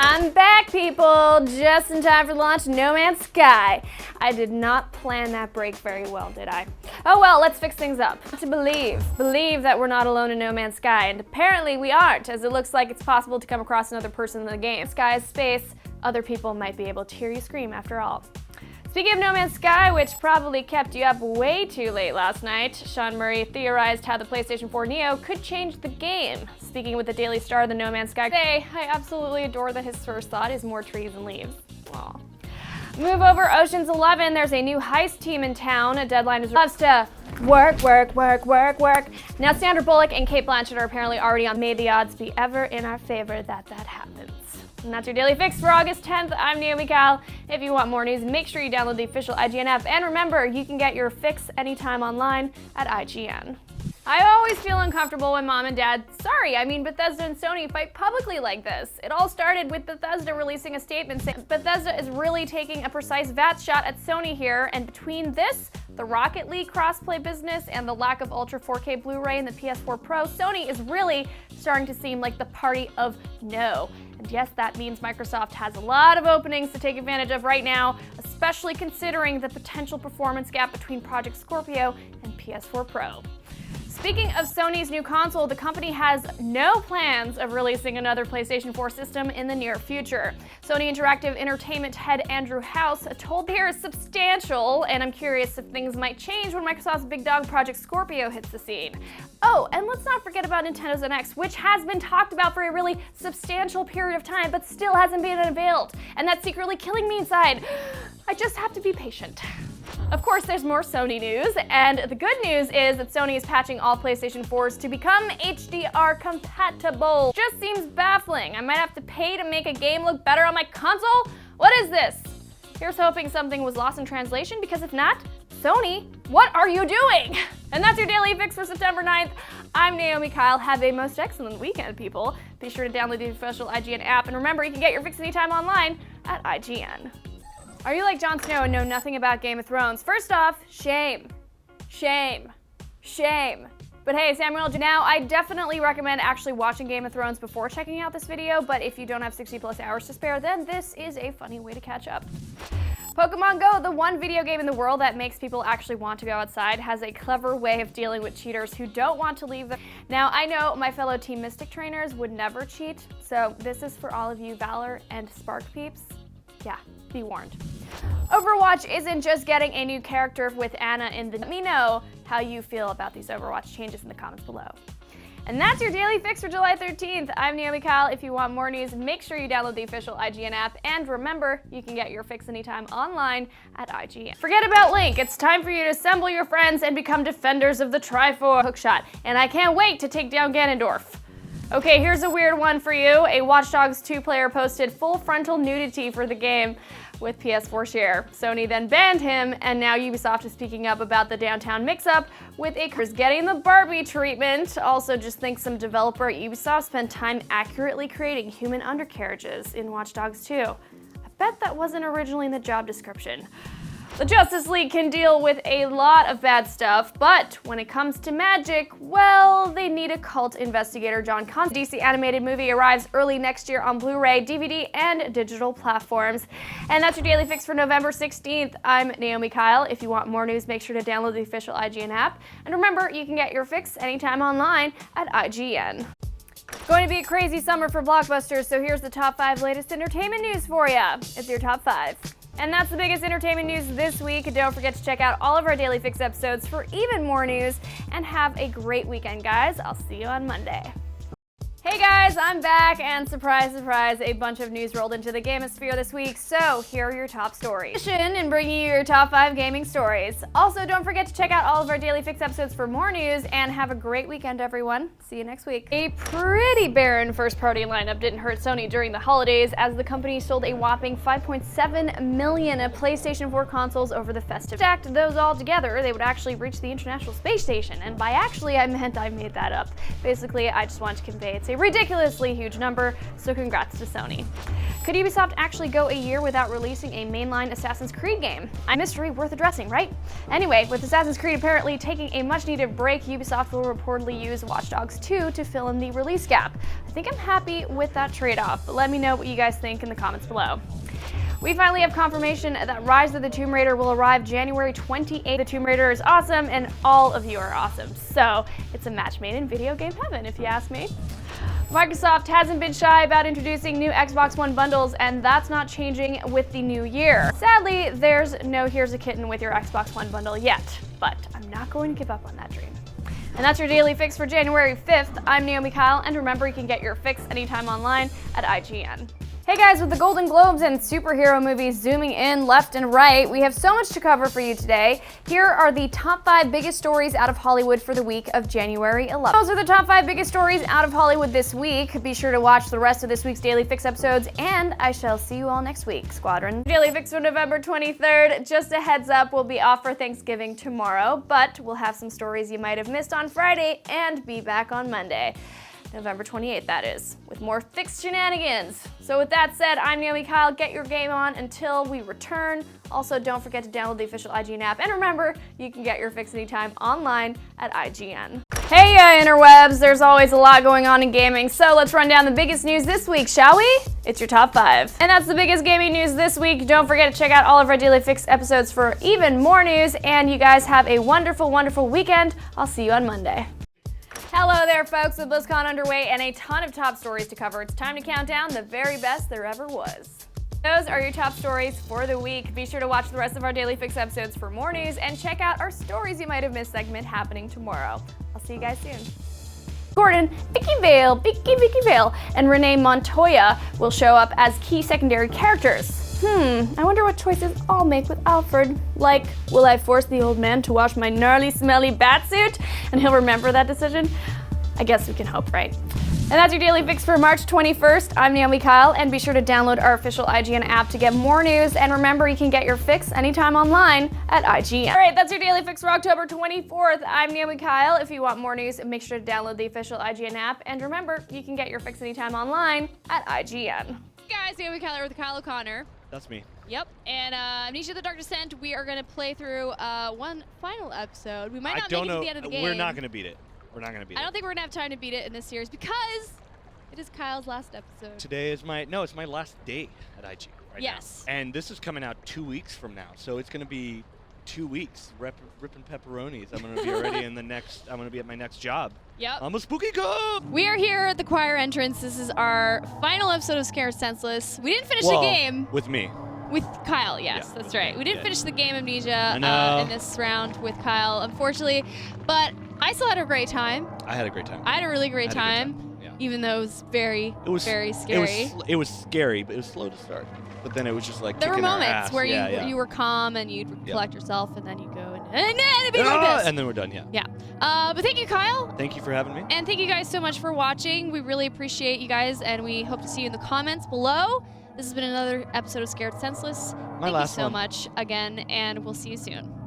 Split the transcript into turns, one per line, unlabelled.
I'm back, people! Just in time for the launch of No Man's Sky. I did not plan that break very well, did I? Oh well, let's fix things up. To believe that we're not alone in No Man's Sky, and apparently we aren't, as it looks like it's possible to come across another person in the game. Sky is space, other people might be able to hear you scream after all. Speaking of No Man's Sky, which probably kept you up way too late last night, Sean Murray theorized how the PlayStation 4 Neo could change the game. Speaking with the Daily Star of the No Man's Sky today, I absolutely adore that his first thought is more trees and leaves. Aww. Move over Ocean's 11, there's a new heist team in town. A deadline is loves to work. Now Sandra Bullock and Cate Blanchett are apparently already on May the Odds Be Ever in our favor that happens. And that's your Daily Fix for August 10th. I'm Naomi Kyle. If you want more news, make sure you download the official IGN app. And remember, you can get your fix anytime online at IGN. I always feel uncomfortable when mom and dad, Bethesda and Sony fight publicly like this. It all started with Bethesda releasing a statement saying Bethesda is really taking a precise VAT shot at Sony here, and between this, the Rocket League crossplay business, and the lack of Ultra 4K Blu-ray in the PS4 Pro, Sony is really starting to seem like the party of no. And yes, that means Microsoft has a lot of openings to take advantage of right now, especially considering the potential performance gap between Project Scorpio and PS4 Pro. Speaking of Sony's new console, the company has no plans of releasing another PlayStation 4 system in the near future. Sony Interactive Entertainment head Andrew House told here is substantial, and I'm curious if things might change when Microsoft's big dog Project Scorpio hits the scene. Oh, and let's not forget about Nintendo's NX, which has been talked about for a really substantial period of time, but still hasn't been unveiled. And that's secretly killing me inside. I just have to be patient. Of course, there's more Sony news, and the good news is that Sony is patching all PlayStation 4s to become HDR compatible. Just seems baffling. I might have to pay to make a game look better on my console? What is this? Here's hoping something was lost in translation, because if not, Sony, what are you doing? And that's your Daily Fix for September 9th. I'm Naomi Kyle. Have a most excellent weekend, people. Be sure to download the official IGN app, and remember, you can get your fix anytime online at IGN. Are you like Jon Snow and know nothing about Game of Thrones? First off, shame. But hey, Samuel, now I definitely recommend actually watching Game of Thrones before checking out this video, but if you don't have 60+ hours to spare, then this is a funny way to catch up. Pokemon Go, the one video game in the world that makes people actually want to go outside, has a clever way of dealing with cheaters who don't want to leave them. Now, I know my fellow Team Mystic trainers would never cheat, so this is for all of you Valor and Spark peeps. Yeah, be warned. Overwatch isn't just getting a new character with Anna in the... Let me know how you feel about these Overwatch changes in the comments below. And that's your Daily Fix for July 13th. I'm Naomi Kyle. If you want more news, make sure you download the official IGN app. And remember, you can get your fix anytime online at IGN. Forget about Link. It's time for you to assemble your friends and become defenders of the Triforce hookshot. And I can't wait to take down Ganondorf. Okay, here's a weird one for you. A Watch Dogs 2 player posted full frontal nudity for the game with PS4 share. Sony then banned him, and now Ubisoft is speaking up about the downtown mix-up with Icarus getting the Barbie treatment. Also, just think some developer at Ubisoft spent time accurately creating human undercarriages in Watch Dogs 2. I bet that wasn't originally in the job description. The Justice League can deal with a lot of bad stuff, but when it comes to magic, well, they need a cult investigator. John Constantine's DC animated movie arrives early next year on Blu-ray, DVD, and digital platforms. And that's your Daily Fix for November 16th. I'm Naomi Kyle. If you want more news, make sure to download the official IGN app. And remember, you can get your fix anytime online at IGN. Going to be a crazy summer for blockbusters, so here's the top 5 latest entertainment news for you. It's your top 5. And that's the biggest entertainment news this week. Don't forget to check out all of our Daily Fix episodes for even more news, and have a great weekend, guys. I'll see you on Monday. Hey guys, I'm back, and surprise, surprise, a bunch of news rolled into the gamosphere this week, so here are your top stories. In bringing you your top 5 gaming stories. Also, don't forget to check out all of our Daily Fix episodes for more news, and have a great weekend, everyone. See you next week. A pretty barren first-party lineup didn't hurt Sony during the holidays, as the company sold a whopping 5.7 million PlayStation 4 consoles over the festive. Stacked those all together, they would actually reach the International Space Station, and by actually, I meant I made that up. Basically, I just wanted to convey it's a ridiculously huge number, so congrats to Sony. Could Ubisoft actually go a year without releasing a mainline Assassin's Creed game? A mystery worth addressing, right? Anyway, with Assassin's Creed apparently taking a much-needed break, Ubisoft will reportedly use Watch Dogs 2 to fill in the release gap. I think I'm happy with that trade-off, but let me know what you guys think in the comments below. We finally have confirmation that Rise of the Tomb Raider will arrive January 28th. The Tomb Raider is awesome, and all of you are awesome. So it's a match made in video game heaven, if you ask me. Microsoft hasn't been shy about introducing new Xbox One bundles, and that's not changing with the new year. Sadly, there's no Here's a Kitten with your Xbox One bundle yet, but I'm not going to give up on that dream. And that's your daily fix for January 5th. I'm Naomi Kyle, and remember, you can get your fix anytime online at IGN. Hey guys, with the Golden Globes and superhero movies zooming in left and right, we have so much to cover for you today. Here are the top 5 biggest stories out of Hollywood for the week of January 11th. Those are the top 5 biggest stories out of Hollywood this week. Be sure to watch the rest of this week's Daily Fix episodes, and I shall see you all next week, Squadron. Daily Fix for November 23rd. Just a heads up, we'll be off for Thanksgiving tomorrow, but we'll have some stories you might have missed on Friday and be back on Monday. November 28th, that is, with more fixed shenanigans. So with that said, I'm Naomi Kyle. Get your game on until we return. Also, don't forget to download the official IGN app. And remember, you can get your fix anytime online at IGN. Hey, interwebs, there's always a lot going on in gaming, so let's run down the biggest news this week, shall we? It's your top 5. And that's the biggest gaming news this week. Don't forget to check out all of our Daily Fix episodes for even more news, and you guys have a wonderful, wonderful weekend. I'll see you on Monday. Hello there, folks. With BlizzCon underway and a ton of top stories to cover, it's time to count down the very best there ever was. Those are your top stories for the week. Be sure to watch the rest of our Daily Fix episodes for more news and check out our Stories You Might Have Missed segment happening tomorrow. I'll see you guys soon. Gordon, Vicky Vale, and Renee Montoya will show up as key secondary characters. I wonder what choices I'll make with Alfred. Like, will I force the old man to wash my gnarly, smelly batsuit? And he'll remember that decision? I guess we can hope, right? And that's your Daily Fix for March 21st. I'm Naomi Kyle, and be sure to download our official IGN app to get more news. And remember, you can get your fix anytime online at IGN. All right, that's your Daily Fix for October 24th. I'm Naomi Kyle. If you want more news, make sure to download the official IGN app. And remember, you can get your fix anytime online at IGN.
Hey guys, Naomi Kyle with Kyle O'Connor.
That's me.
Yep, and Amnesia: The Dark Descent, we are going to play through one final episode. We might not make it to the end of the game.
We're not going to beat it. We're not going to beat it.
I don't think we're going to have time to beat it in this series because it is Kyle's last episode.
Today is it's my last day at IG right
Yes.
now. And this is coming out 2 weeks from now, so it's going to be 2 weeks ripping pepperonis. I'm going to be already I'm going to be at my next job.
Yep.
I'm a spooky cop.
We are here at the choir entrance. This is our final episode of Scared Senseless. We didn't finish the game.
With me.
With Kyle, yes,
Yeah,
that's right. We didn't finish the game Amnesia in this round with Kyle, unfortunately, but I still had a great time.
I had a great time.
I had a really great time,
Yeah.
even though it was very scary.
It was scary, but it was slow to start. But then it was just like
there were
kicking our
moments
ass.
where
Yeah,
you were calm and you'd collect yourself, and then you go and then it'd be like this.
And then we're done. Yeah.
Yeah. But thank you, Kyle.
Thank you for having me.
And thank you guys so much for watching. We really appreciate you guys, and we hope to see you in the comments below. This has been another episode of Scared Senseless. Thank you so much again, and we'll see you soon.